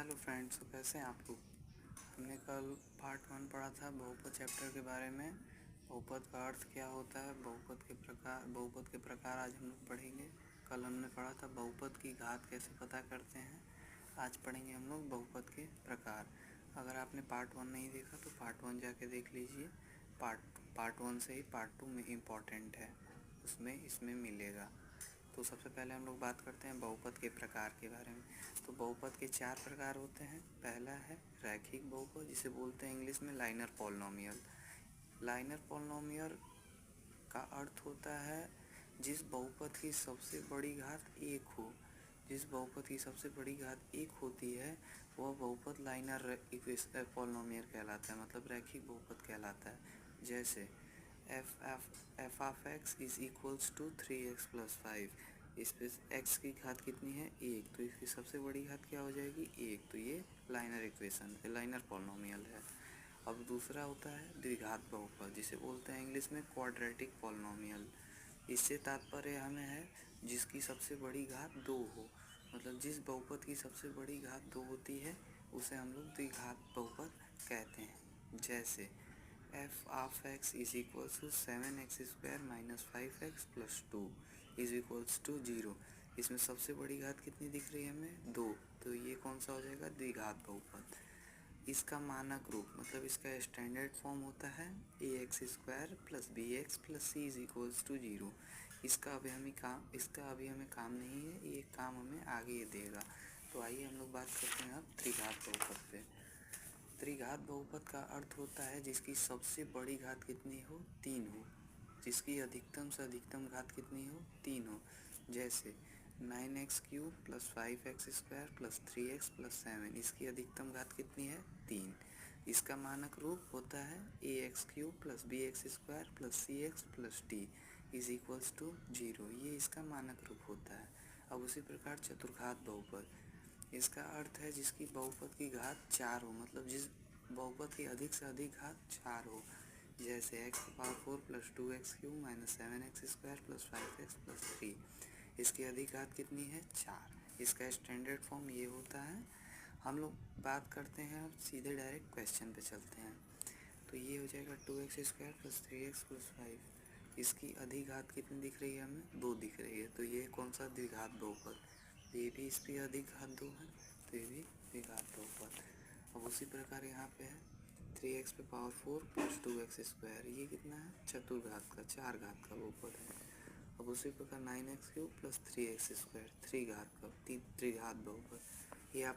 Hello friends, तो कैसे हैं आप लोग। हमने कल पार्ट 1 पढ़ा था बहुपद चैप्टर के बारे में। बहुपद का अर्थ क्या होता है, बहुपद के प्रकार आज हम लोग पढ़ेंगे। कल हमने पढ़ा था बहुपद की घात कैसे पता करते हैं। आज पढ़ेंगे हम लोग बहुपद के प्रकार। अगर आपने पार्ट 1 नहीं देखा तो पार्ट 1 जाके देख लीजिए। पार्ट 1 से ही पार्ट 2 में इम्पॉर्टेंट है, उसमें इसमें मिलेगा। तो सबसे पहले हम लोग बात करते हैं बहुपद के प्रकार के बारे में। तो बहुपद के 4 प्रकार होते हैं। पहला है रैखिक बहुपद, जिसे बोलते हैं इंग्लिश में लाइनर पॉलिनोमियल। लाइनर पॉलिनोमियल का अर्थ होता है जिस बहुपद की सबसे बड़ी घात 1 हो। जिस बहुपद की सबसे बड़ी घात 1 होती है वह बहुपद लाइनर पॉलिनोमियल कहलाता है, मतलब रैखिक बहुपद कहलाता है। जैसे F of X is equals to 3x + 5। इस पे x की घात कितनी है 1, तो इसकी सबसे बड़ी घात क्या हो जाएगी 1। तो ये लाइनर पॉलिनोमियल है। अब दूसरा होता है द्विघात बहुपद, जिसे बोलते हैं इंग्लिश में क्वाड्रेटिक पॉलिनोमियल। इससे तात्पर्य हमें है जिसकी सबसे बड़ी घात 2 हो, मतलब जिस बहुपद की सबसे बड़ी घात 2 होती है उसे हम लोग द्विघात बहुपद कहते हैं। जैसे F of X is equals to 7x² - 5x + 2 is equals to 0। इसमें सबसे बड़ी घात कितनी दिख रही है हमें 2, तो ये कौन सा हो जाएगा द्विघात बहुपद। इसका मानक रूप, मतलब इसका स्टैंडर्ड फॉर्म होता है ax² + bx + c is equals to 0। इसका अभी हमें काम नहीं है, ये काम हमें आगे देगा। तो आइए हम लोग बात करते हैं अब त्रिघात बहुपद पे। त्रिघात बहुपद का अर्थ होता है जिसकी सबसे बड़ी घात कितनी हो 3 हो, जिसकी अधिकतम से अधिकतम घात कितनी हो 3 हो। जैसे 9x³ + 5x² + 3x + 7, इसकी अधिकतम घात कितनी है 3। इसका मानक रूप होता है ax³ + bx² + cx + d is equals to 0। ये इसका मानक रूप होता है। अब उसी प्रकार चतुर्घात बहुपद, इसका अर्थ है जिसकी बहुपद की घात 4 हो, मतलब जिस बहुपद की अधिक से अधिक घात 4 हो। जैसे x⁴ + 2x³ - 7x² + 5x + 3, इसकी अधिक घात कितनी है 4। इसका स्टैंडर्ड फॉर्म ये होता है। हम लोग बात करते हैं, अब सीधे डायरेक्ट क्वेश्चन पे चलते हैं। तो ये हो जाएगा 2x² + 3x + 5। इसकी अधिक घात कितनी दिख रही है हमें 2 दिख रही है, तो ये कौन सा द्विघात बहुपद। ये भी इस पर अधिक घात 2 है, तो ये भी द्विघात बहुपद। अब उसी प्रकार यहाँ पे है 3x⁴ + 2x², ये कितना है चतुर्घात का 4 घात का बहुपद है। अब उसी प्रकार 9x³ + 3x², 3 घात का त्रिघात बहुपद। ये आप लोग